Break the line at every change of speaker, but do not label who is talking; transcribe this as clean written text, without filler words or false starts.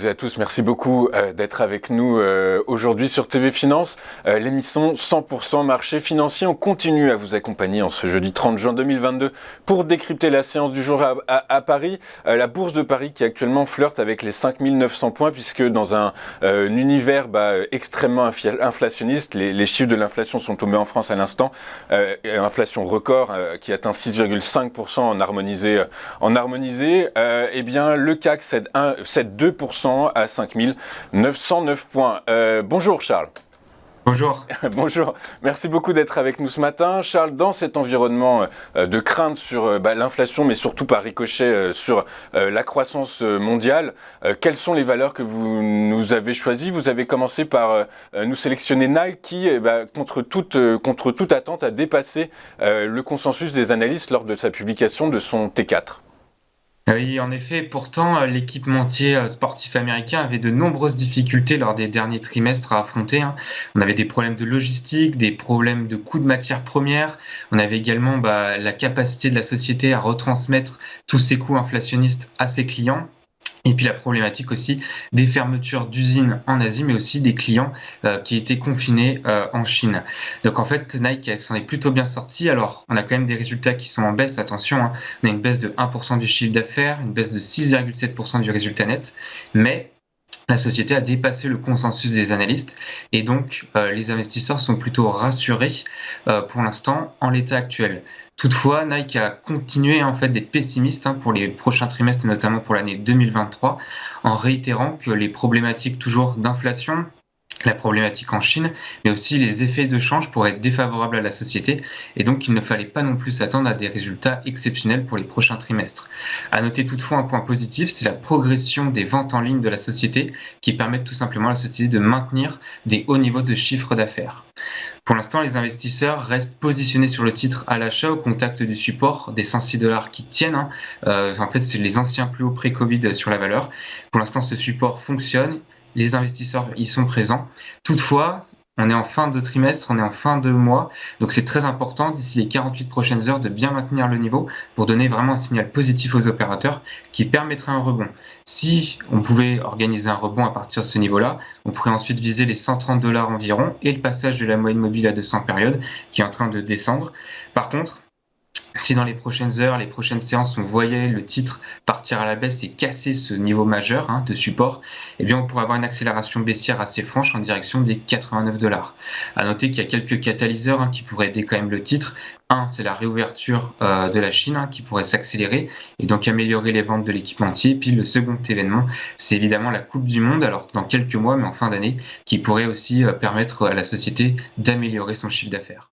toutes et à tous, merci beaucoup d'être avec nous aujourd'hui sur TV Finance, l'émission 100% marché financier. On continue à vous accompagner en ce jeudi 30 juin 2022 pour décrypter la séance du jour à Paris. La bourse de Paris qui actuellement flirte avec les 5900 points puisque dans un univers extrêmement inflationniste, les chiffres de l'inflation sont tombés en France à l'instant, inflation record qui atteint 6,5% en harmonisé. Eh bien le CAC cède 2% à 5909 points. Bonjour Charles.
Bonjour.
Bonjour, merci beaucoup d'être avec nous ce matin. Charles, dans cet environnement de crainte sur l'inflation, mais surtout par ricochet sur la croissance mondiale, quelles sont les valeurs que vous nous avez choisies? Vous avez commencé par nous sélectionner Nike qui, contre toute attente, a dépassé le consensus des analystes lors de sa publication de son T4.
Oui, en effet, pourtant, l'équipementier sportif américain avait de nombreuses difficultés lors des derniers trimestres à affronter. On avait des problèmes de logistique, des problèmes de coûts de matières premières. On avait également la capacité de la société à retransmettre tous ces coûts inflationnistes à ses clients. Et puis la problématique aussi des fermetures d'usines en Asie, mais aussi des clients qui étaient confinés en Chine. Donc en fait, Nike s'en est plutôt bien sorti. Alors on a quand même des résultats qui sont en baisse, attention, on a une baisse de 1% du chiffre d'affaires, une baisse de 6,7% du résultat net, mais la société a dépassé le consensus des analystes et donc les investisseurs sont plutôt rassurés pour l'instant en l'état actuel. Toutefois, Nike a continué d'être pessimiste pour les prochains trimestres et notamment pour l'année 2023 en réitérant que les problématiques toujours d'inflation, la problématique en Chine, mais aussi les effets de change pourraient être défavorables à la société et donc il ne fallait pas non plus s'attendre à des résultats exceptionnels pour les prochains trimestres. À noter toutefois un point positif, c'est la progression des ventes en ligne de la société qui permettent tout simplement à la société de maintenir des hauts niveaux de chiffre d'affaires. Pour l'instant, les investisseurs restent positionnés sur le titre à l'achat au contact du support des 106 $ qui tiennent. En fait, c'est les anciens plus hauts pré-Covid sur la valeur. Pour l'instant, ce support fonctionne. Les investisseurs y sont présents. Toutefois, on est en fin de trimestre, on est en fin de mois, donc c'est très important d'ici les 48 prochaines heures de bien maintenir le niveau pour donner vraiment un signal positif aux opérateurs qui permettrait un rebond. Si on pouvait organiser un rebond à partir de ce niveau-là, on pourrait ensuite viser les 130 $ environ et le passage de la moyenne mobile à 200 périodes qui est en train de descendre. Par contre, si dans les prochaines heures, les prochaines séances, on voyait le titre partir à la baisse et casser ce niveau majeur de support, eh bien on pourrait avoir une accélération baissière assez franche en direction des 89 $. À noter qu'il y a quelques catalyseurs qui pourraient aider quand même le titre. Un, c'est la réouverture de la Chine qui pourrait s'accélérer et donc améliorer les ventes de l'équipementier. Puis le second événement, c'est évidemment la Coupe du Monde, alors dans quelques mois, mais en fin d'année, qui pourrait aussi permettre à la société d'améliorer son chiffre d'affaires.